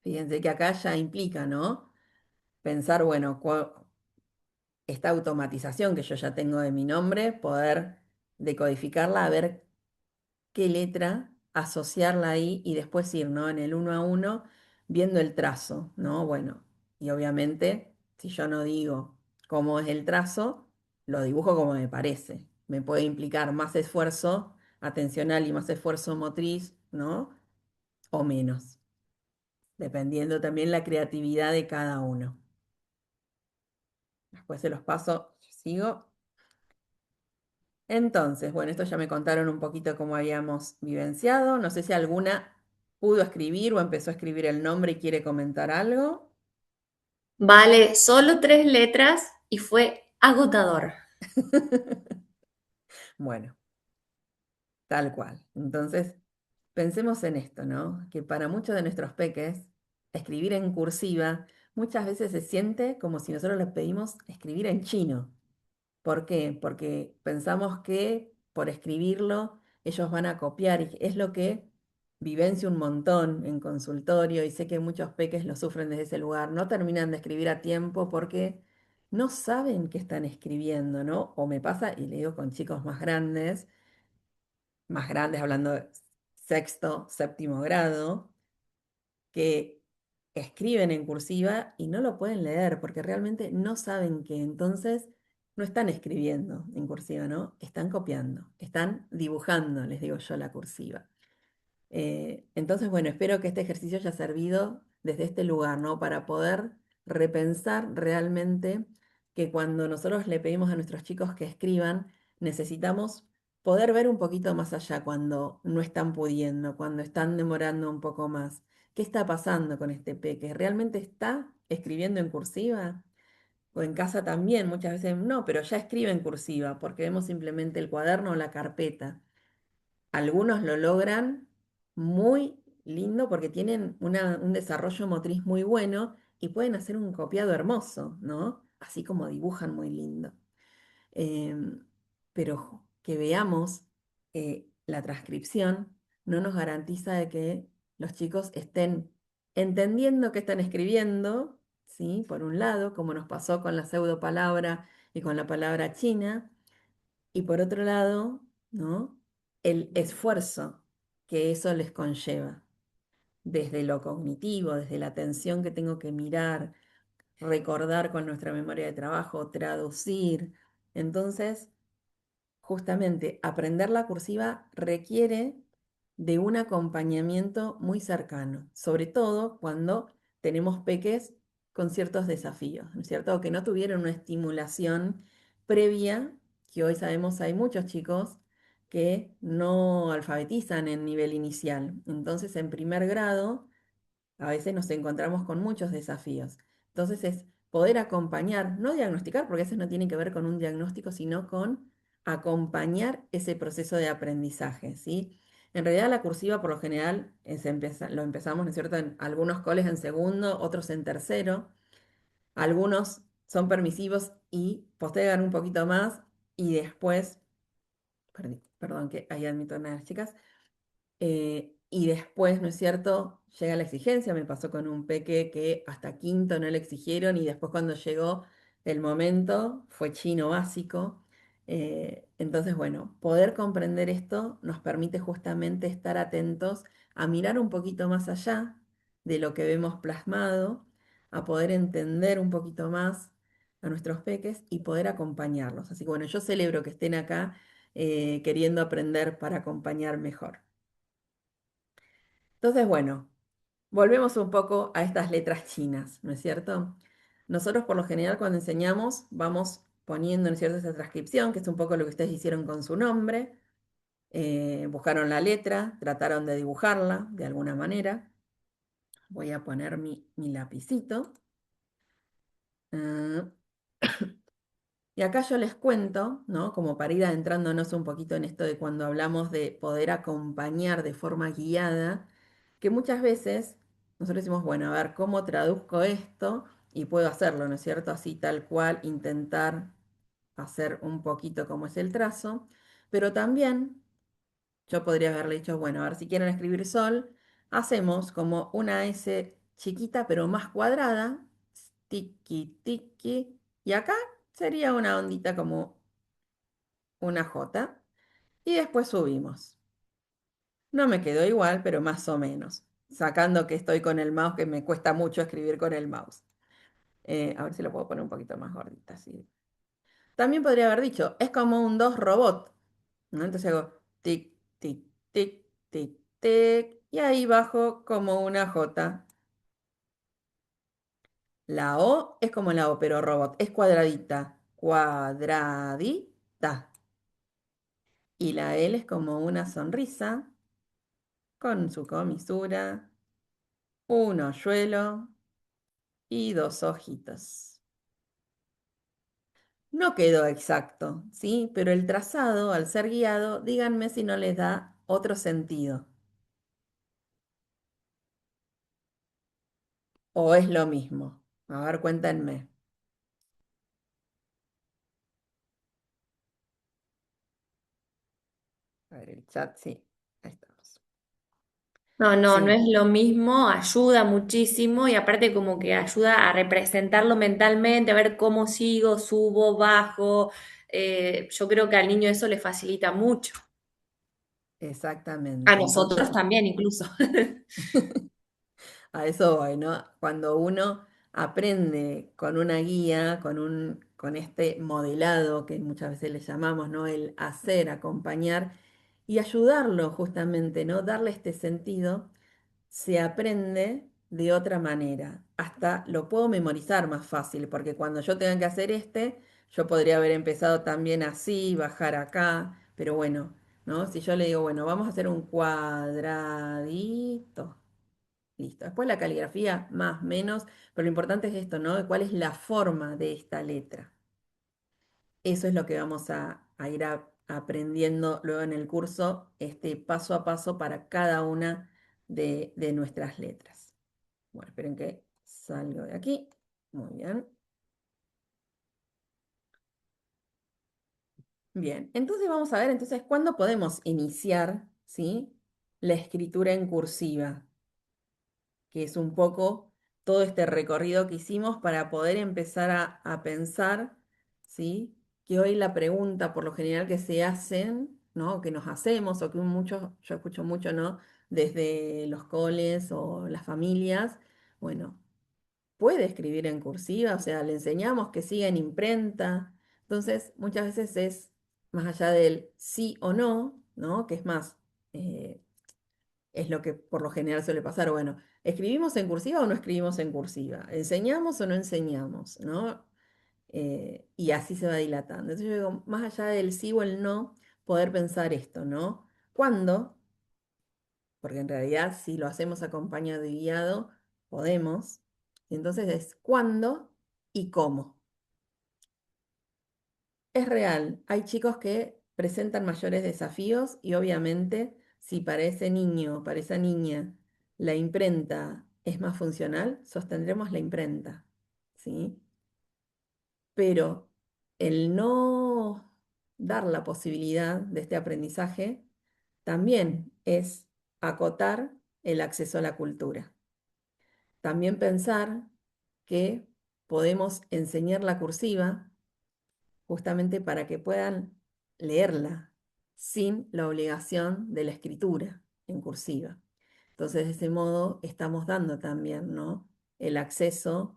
Fíjense que acá ya implica, ¿no? Pensar, bueno, esta automatización que yo ya tengo de mi nombre, poder decodificarla, a ver qué letra, asociarla ahí y después ir, ¿no? En el uno a uno, viendo el trazo, ¿no? Bueno, y obviamente, si yo no digo cómo es el trazo, lo dibujo como me parece. Me puede implicar más esfuerzo atencional y más esfuerzo motriz, ¿no? O menos, dependiendo también la creatividad de cada uno. Después se los paso, sigo. Entonces, bueno, esto ya me contaron un poquito cómo habíamos vivenciado. No sé si alguna pudo escribir o empezó a escribir el nombre y quiere comentar algo. Vale, solo 3 letras y fue agotador. Bueno, tal cual. Entonces, pensemos en esto, ¿no? Que para muchos de nuestros peques, escribir en cursiva muchas veces se siente como si nosotros les pedimos escribir en chino. ¿Por qué? Porque pensamos que por escribirlo ellos van a copiar y es lo que vivencio un montón en consultorio y sé que muchos peques lo sufren desde ese lugar. No terminan de escribir a tiempo porque no saben qué están escribiendo, ¿no? O me pasa, y le digo con chicos más grandes hablando de sexto, séptimo grado, que escriben en cursiva y no lo pueden leer porque realmente no saben que entonces no están escribiendo en cursiva, ¿no? Están copiando, están dibujando, les digo yo, la cursiva. Entonces, bueno, espero que este ejercicio haya servido desde este lugar, ¿no? Para poder repensar realmente que cuando nosotros le pedimos a nuestros chicos que escriban, necesitamos poder ver un poquito más allá cuando no están pudiendo, cuando están demorando un poco más. ¿Qué está pasando con este peque? ¿Realmente está escribiendo en cursiva? O en casa también, muchas veces no, pero ya escribe en cursiva porque vemos simplemente el cuaderno o la carpeta. Algunos lo logran muy lindo porque tienen un desarrollo motriz muy bueno y pueden hacer un copiado hermoso, ¿no? Así como dibujan muy lindo. Em, pero que veamos la transcripción no nos garantiza de que los chicos estén entendiendo qué están escribiendo, ¿sí? Por un lado, como nos pasó con la pseudopalabra y con la palabra china, y por otro lado, ¿no? El esfuerzo que eso les conlleva, desde lo cognitivo, desde la atención que tengo que mirar, recordar con nuestra memoria de trabajo, traducir. Entonces, justamente aprender la cursiva requiere de un acompañamiento muy cercano, sobre todo cuando tenemos peques con ciertos desafíos, ¿no es cierto? O que no tuvieron una estimulación previa, que hoy sabemos hay muchos chicos que no alfabetizan en nivel inicial. Entonces, en primer grado, a veces nos encontramos con muchos desafíos. Entonces es poder acompañar, no diagnosticar, porque eso no tiene que ver con un diagnóstico, sino con acompañar ese proceso de aprendizaje, ¿sí? En realidad la cursiva por lo general lo empezamos, ¿no es cierto?, en algunos coles en segundo, otros en tercero, algunos son permisivos y postergan un poquito más y después, perdón que ahí admito a las chicas, y después, ¿no es cierto? Llega la exigencia, me pasó con un peque que hasta quinto no le exigieron y después cuando llegó el momento fue chino básico. Entonces, bueno, poder comprender esto nos permite justamente estar atentos a mirar un poquito más allá de lo que vemos plasmado, a poder entender un poquito más a nuestros peques y poder acompañarlos. Así que bueno, yo celebro que estén acá queriendo aprender para acompañar mejor. Entonces, bueno, volvemos un poco a estas letras chinas, ¿no es cierto? Nosotros por lo general cuando enseñamos vamos poniendo, ¿no es cierto?, esa transcripción, que es un poco lo que ustedes hicieron con su nombre. Buscaron la letra, trataron de dibujarla de alguna manera. Voy a poner mi lapicito. Ah, y acá yo les cuento, ¿no? Como para ir adentrándonos un poquito en esto de cuando hablamos de poder acompañar de forma guiada, que muchas veces nosotros decimos, bueno, a ver, ¿cómo traduzco esto? Y puedo hacerlo, ¿no es cierto? Así tal cual, intentar hacer un poquito como es el trazo, pero también yo podría haberle dicho, bueno, a ver si quieren escribir sol, hacemos como una S chiquita pero más cuadrada, tiki tiki, y acá sería una ondita como una J, y después subimos. No me quedó igual, pero más o menos, sacando que estoy con el mouse, que me cuesta mucho escribir con el mouse. A ver si lo puedo poner un poquito más gordita, así. También podría haber dicho, es como un dos robot, ¿no? Entonces hago tic, tic, tic, tic, tic, y ahí bajo como una J. La O es como la O, pero robot, es cuadradita, cuadradita. Y la L es como una sonrisa con su comisura, un hoyuelo y dos ojitos. No quedó exacto, ¿sí? Pero el trazado, al ser guiado, díganme si no les da otro sentido. ¿O es lo mismo? A ver, cuéntenme. A ver, el chat, sí. Ahí estamos. No, no, no Sí, es lo mismo, ayuda muchísimo y aparte como que ayuda a representarlo mentalmente, a ver cómo sigo, subo, bajo. Yo creo que al niño eso le facilita mucho. A exactamente. nosotros Entonces, también incluso. a eso voy, ¿no? Cuando uno aprende con una guía, con este modelado que muchas veces le llamamos, ¿no? El hacer, acompañar y ayudarlo justamente, ¿no? Darle este sentido, se aprende de otra manera. Hasta lo puedo memorizar más fácil, porque cuando yo tenga que hacer yo podría haber empezado también así, bajar acá, pero bueno, ¿no? Si yo le digo, bueno, vamos a hacer un cuadradito. Listo. Después la caligrafía, más, menos, pero lo importante es esto, ¿no? ¿Cuál es la forma de esta letra? Eso es lo que vamos a ir aprendiendo luego en el curso, este paso a paso para cada una de nuestras letras. Bueno, esperen que salgo de aquí. Muy bien. Bien, entonces vamos a ver entonces cuándo podemos iniciar, ¿sí?, la escritura en cursiva, que es un poco todo este recorrido que hicimos para poder empezar a pensar, ¿sí? Que hoy la pregunta por lo general que se hacen, ¿no? Que nos hacemos, o que muchos, yo escucho mucho, ¿no? Desde los coles o las familias, bueno, ¿puede escribir en cursiva? O sea, le enseñamos que siga en imprenta. Entonces, muchas veces es más allá del sí o no, ¿no? Que es más, eh, es lo que por lo general suele pasar. Bueno, ¿escribimos en cursiva o no escribimos en cursiva? ¿Enseñamos o no enseñamos? ¿No? Y así se va dilatando. Entonces yo digo, más allá del sí o el no, poder pensar esto, ¿no? ¿Cuándo? Porque en realidad si lo hacemos acompañado y guiado, podemos. Entonces es cuándo y cómo. Es real, hay chicos que presentan mayores desafíos y obviamente si para ese niño o para esa niña la imprenta es más funcional, sostendremos la imprenta, ¿sí? Pero el no dar la posibilidad de este aprendizaje también es acotar el acceso a la cultura. También pensar que podemos enseñar la cursiva justamente para que puedan leerla sin la obligación de la escritura en cursiva. Entonces, de ese modo, estamos dando también, ¿no?, el acceso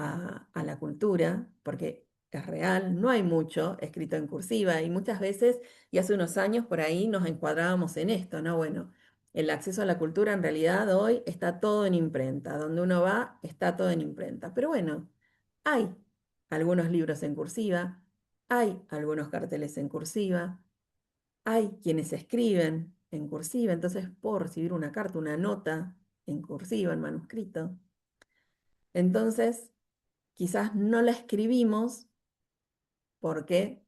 a la cultura, porque es real, no hay mucho escrito en cursiva y muchas veces, y hace unos años por ahí nos encuadrábamos en esto, ¿no? Bueno, el acceso a la cultura en realidad hoy está todo en imprenta, donde uno va está todo en imprenta, pero bueno, hay algunos libros en cursiva, Hay algunos carteles en cursiva, hay quienes escriben en cursiva, entonces puedo recibir una carta, una nota en cursiva, en manuscrito. Entonces, quizás no la escribimos porque,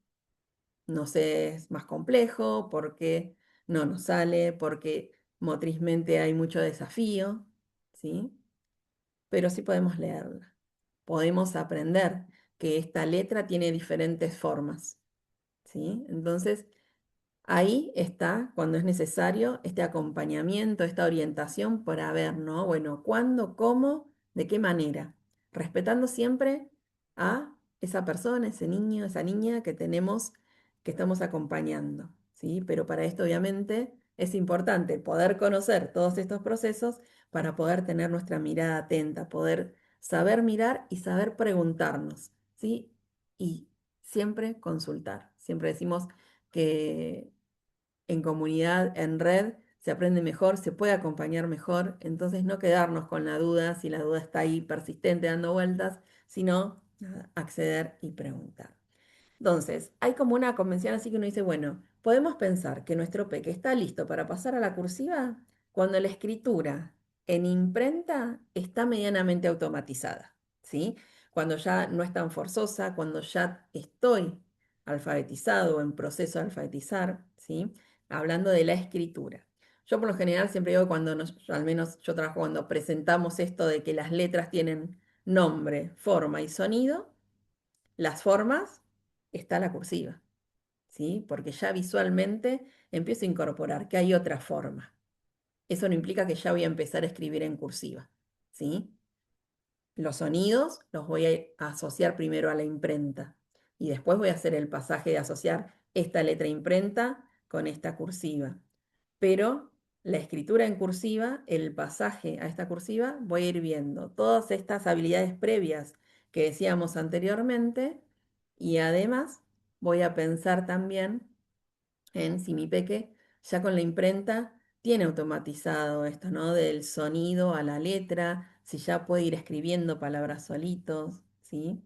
no sé, es más complejo, porque no nos sale, porque motrizmente hay mucho desafío, ¿sí? Pero sí podemos leerla. Podemos aprender que esta letra tiene diferentes formas, ¿sí? Entonces, ahí está, cuando es necesario, este acompañamiento, esta orientación para ver, ¿no? Bueno, cuándo, cómo, de qué manera, respetando siempre a esa persona, ese niño, esa niña que tenemos, que estamos acompañando, ¿sí? Pero para esto, obviamente, es importante poder conocer todos estos procesos para poder tener nuestra mirada atenta, poder saber mirar y saber preguntarnos, ¿sí? Y siempre consultar. Siempre decimos que en comunidad, en red, se aprende mejor, se puede acompañar mejor, entonces no quedarnos con la duda si la duda está ahí persistente dando vueltas, sino nada, acceder y preguntar. Entonces, hay como una convención así que uno dice, bueno, podemos pensar que nuestro peque está listo para pasar a la cursiva cuando la escritura en imprenta está medianamente automatizada, ¿sí? Cuando ya no es tan forzosa, cuando ya estoy alfabetizado o en proceso de alfabetizar, ¿sí? Hablando de la escritura. Yo por lo general siempre digo cuando al menos yo trabajo cuando presentamos esto de que las letras tienen nombre, forma y sonido, las formas está la cursiva, ¿sí? Porque ya visualmente empiezo a incorporar que hay otra forma. Eso no implica que ya voy a empezar a escribir en cursiva, ¿sí? Los sonidos los voy a asociar primero a la imprenta y después voy a hacer el pasaje de asociar esta letra imprenta con esta cursiva. Pero la escritura en cursiva, el pasaje a esta cursiva, voy a ir viendo todas estas habilidades previas que decíamos anteriormente y además voy a pensar también en si mi peque ya con la imprenta tiene automatizado esto, ¿no? Del sonido a la letra, si ya puede ir escribiendo palabras solitos, ¿sí?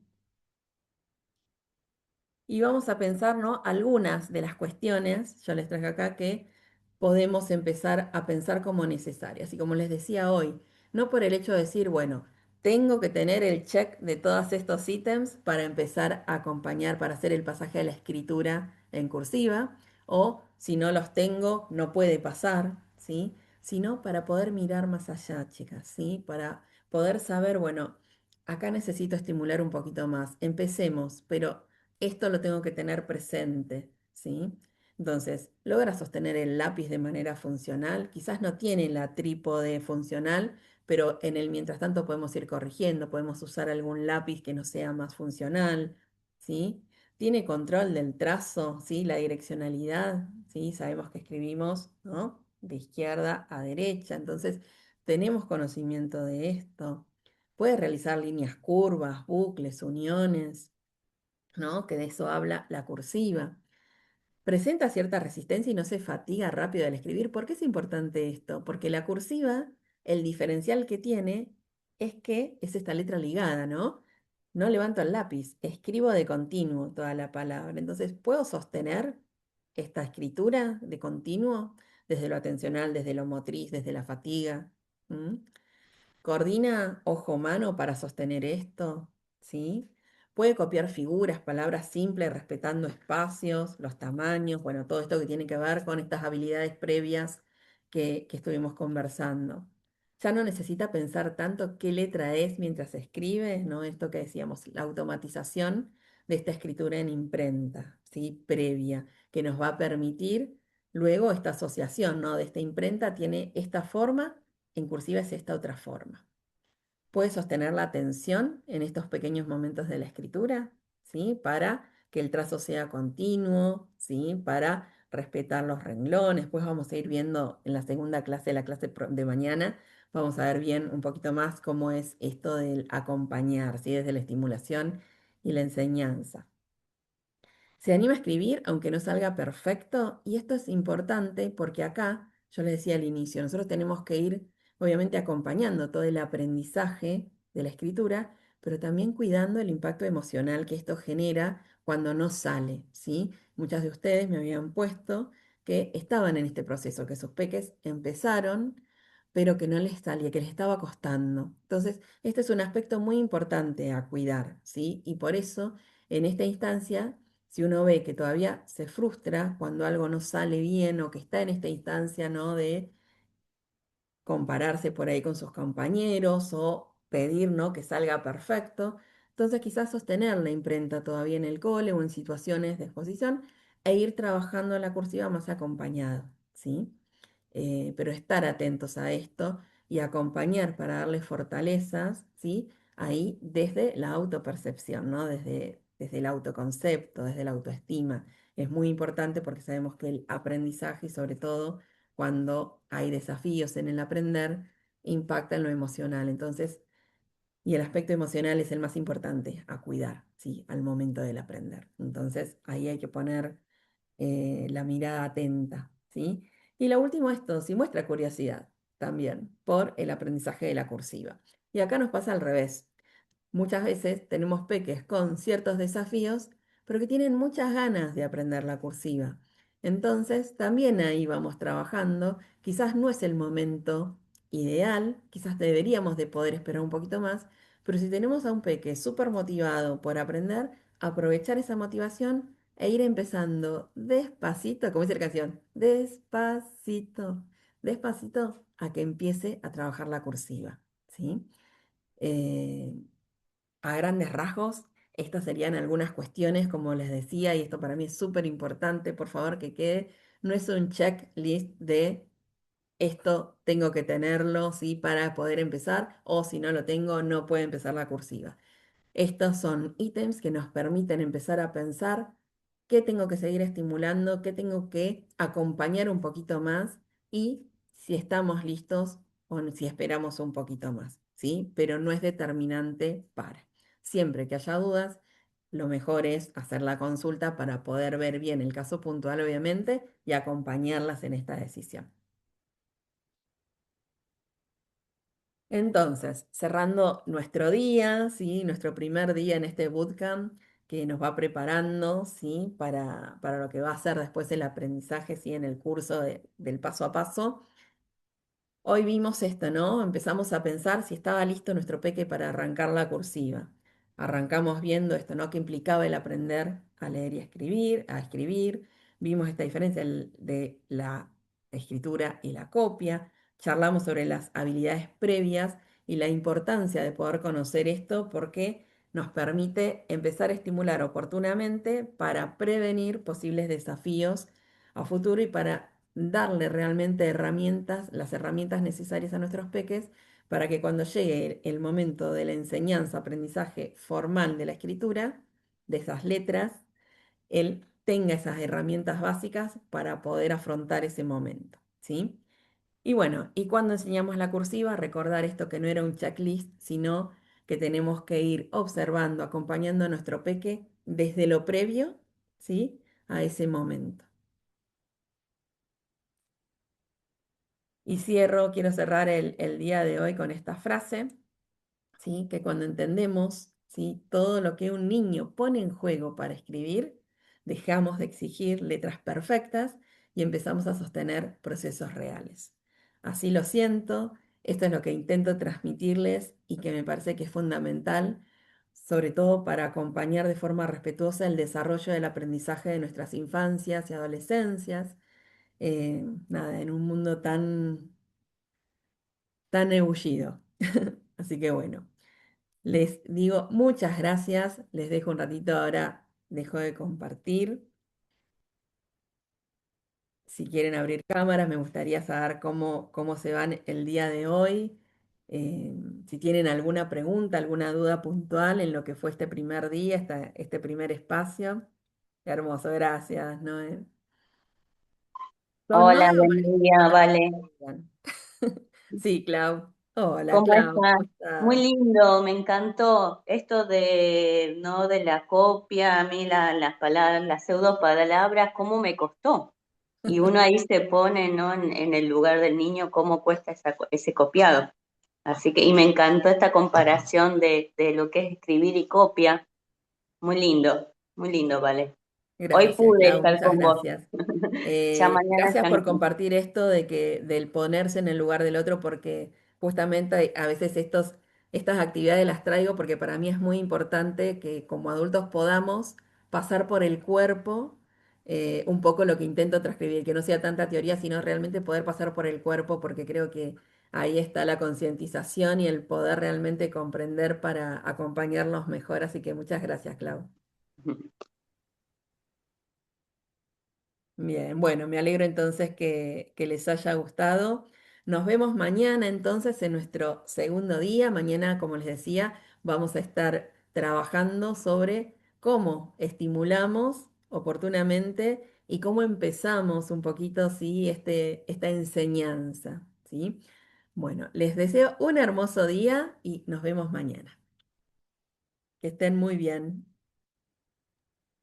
Y vamos a pensar, ¿no? Algunas de las cuestiones, yo les traje acá, que podemos empezar a pensar como necesarias. Y como les decía hoy, no por el hecho de decir, bueno, tengo que tener el check de todos estos ítems para empezar a acompañar, para hacer el pasaje a la escritura en cursiva, o si no los tengo, no puede pasar, ¿sí? Sino para poder mirar más allá, chicas, ¿sí? Para poder saber, bueno, acá necesito estimular un poquito más. Empecemos, pero esto lo tengo que tener presente, ¿sí? Entonces, logra sostener el lápiz de manera funcional. Quizás no tiene la trípode funcional, pero en el mientras tanto podemos ir corrigiendo, podemos usar algún lápiz que no sea más funcional, ¿sí? Tiene control del trazo, ¿sí? La direccionalidad, ¿sí? Sabemos que escribimos, ¿no? De izquierda a derecha, entonces tenemos conocimiento de esto. Puede realizar líneas curvas, bucles, uniones, ¿no? Que de eso habla la cursiva. Presenta cierta resistencia y no se fatiga rápido al escribir. ¿Por qué es importante esto? Porque la cursiva, el diferencial que tiene es que es esta letra ligada, ¿no? No levanto el lápiz, escribo de continuo toda la palabra. Entonces, ¿puedo sostener esta escritura de continuo desde lo atencional, desde lo motriz, desde la fatiga? ¿Mm? Coordina ojo-mano para sostener esto, ¿sí? Puede copiar figuras, palabras simples, respetando espacios, los tamaños, bueno, todo esto que tiene que ver con estas habilidades previas que estuvimos conversando. Ya no necesita pensar tanto qué letra es mientras escribe, ¿no? Esto que decíamos, la automatización de esta escritura en imprenta, ¿sí? Previa, que nos va a permitir luego esta asociación, ¿no? De esta imprenta tiene esta forma, en cursiva es esta otra forma. Puede sostener la atención en estos pequeños momentos de la escritura, ¿sí? Para que el trazo sea continuo, ¿sí? Para respetar los renglones. Después vamos a ir viendo en la segunda clase, la clase de mañana, vamos a ver bien un poquito más cómo es esto del acompañar, ¿sí? Desde la estimulación y la enseñanza. Se anima a escribir aunque no salga perfecto y esto es importante porque acá, yo les decía al inicio, nosotros tenemos que ir obviamente acompañando todo el aprendizaje de la escritura, pero también cuidando el impacto emocional que esto genera cuando no sale, ¿sí? Muchas de ustedes me habían puesto que estaban en este proceso, que sus peques empezaron, pero que no les salía, que les estaba costando. Entonces, este es un aspecto muy importante a cuidar, ¿sí? Y por eso, en esta instancia, si uno ve que todavía se frustra cuando algo no sale bien o que está en esta instancia, ¿no? De compararse por ahí con sus compañeros o pedir, ¿no? que salga perfecto. Entonces quizás sostener la imprenta todavía en el cole o en situaciones de exposición e ir trabajando la cursiva más acompañado, ¿sí? Pero estar atentos a esto y acompañar para darle fortalezas, ¿sí? Ahí desde la autopercepción, ¿no? Desde el autoconcepto, desde la autoestima. Es muy importante porque sabemos que el aprendizaje, y sobre todo cuando hay desafíos en el aprender, impacta en lo emocional. Entonces, y el aspecto emocional es el más importante a cuidar, ¿sí? Al momento del aprender. Entonces, ahí hay que poner la mirada atenta, ¿sí? Y lo último, esto, si muestra curiosidad también por el aprendizaje de la cursiva. Y acá nos pasa al revés. Muchas veces tenemos peques con ciertos desafíos, pero que tienen muchas ganas de aprender la cursiva. Entonces, también ahí vamos trabajando. Quizás no es el momento ideal, quizás deberíamos de poder esperar un poquito más, pero si tenemos a un peque súper motivado por aprender, aprovechar esa motivación e ir empezando despacito, como dice la canción, despacito, despacito a que empiece a trabajar la cursiva, ¿sí? Eh, a grandes rasgos, estas serían algunas cuestiones, como les decía, y esto para mí es súper importante, por favor, que quede, no es un checklist de esto tengo que tenerlo, ¿sí? Para poder empezar, o si no lo tengo, no puede empezar la cursiva. Estos son ítems que nos permiten empezar a pensar qué tengo que seguir estimulando, qué tengo que acompañar un poquito más y si estamos listos o si esperamos un poquito más, ¿sí? Pero no es determinante para. Siempre que haya dudas, lo mejor es hacer la consulta para poder ver bien el caso puntual, obviamente, y acompañarlas en esta decisión. Entonces, cerrando nuestro día, ¿sí? Nuestro primer día en este bootcamp que nos va preparando, ¿sí? Para lo que va a ser después el aprendizaje, ¿sí? En el curso del paso a paso. Hoy vimos esto, ¿no? Empezamos a pensar si estaba listo nuestro peque para arrancar la cursiva. Arrancamos viendo esto, ¿no? Que implicaba el aprender a leer y a escribir, a escribir. Vimos esta diferencia de la escritura y la copia. Charlamos sobre las habilidades previas y la importancia de poder conocer esto porque nos permite empezar a estimular oportunamente para prevenir posibles desafíos a futuro y para darle realmente herramientas, las herramientas necesarias a nuestros peques para que cuando llegue el momento de la enseñanza, aprendizaje formal de la escritura, de esas letras, él tenga esas herramientas básicas para poder afrontar ese momento, ¿sí? Y bueno, y cuando enseñamos la cursiva, recordar esto que no era un checklist, sino que tenemos que ir observando, acompañando a nuestro peque desde lo previo, ¿sí? A ese momento. Y cierro, quiero cerrar el día de hoy con esta frase, ¿sí? Que cuando entendemos, ¿sí? todo lo que un niño pone en juego para escribir, dejamos de exigir letras perfectas y empezamos a sostener procesos reales. Así lo siento, esto es lo que intento transmitirles y que me parece que es fundamental, sobre todo para acompañar de forma respetuosa el desarrollo del aprendizaje de nuestras infancias y adolescencias. Nada, en un mundo tan ebullido. Así que bueno, les digo muchas gracias. Les dejo un ratito ahora, dejo de compartir. Si quieren abrir cámaras, me gustaría saber cómo se van el día de hoy. Si tienen alguna pregunta, alguna duda puntual en lo que fue este primer día, este primer espacio. Hermoso, gracias, Noé. ¿Son Noé Hola, o buen día, María? vale. Sí, Clau. Hola, ¿Cómo Clau, estás? ¿cómo Muy estás? lindo, me encantó esto de, ¿no? de la copia, a mí las palabras, las pseudo palabras, cómo me costó. Y uno ahí se pone, ¿no? En el lugar del niño, cómo cuesta ese copiado. Así que, y me encantó esta comparación de lo que es escribir y copia. Muy lindo, vale. Hoy Gracias, pude Clau, estar muchas con vos. gracias. Ya mañana Gracias ya por no. compartir esto de del ponerse en el lugar del otro, porque justamente a veces estas actividades las traigo porque para mí es muy importante que como adultos podamos pasar por el cuerpo un poco lo que intento transcribir, que no sea tanta teoría, sino realmente poder pasar por el cuerpo, porque creo que ahí está la concientización y el poder realmente comprender para acompañarnos mejor. Así que muchas gracias, Clau. Bien, bueno, me alegro entonces que les haya gustado. Nos vemos mañana entonces en nuestro segundo día. Mañana, como les decía, vamos a estar trabajando sobre cómo estimulamos oportunamente y cómo empezamos un poquito, ¿sí? Esta enseñanza, ¿sí? Bueno, les deseo un hermoso día y nos vemos mañana. Que estén muy bien.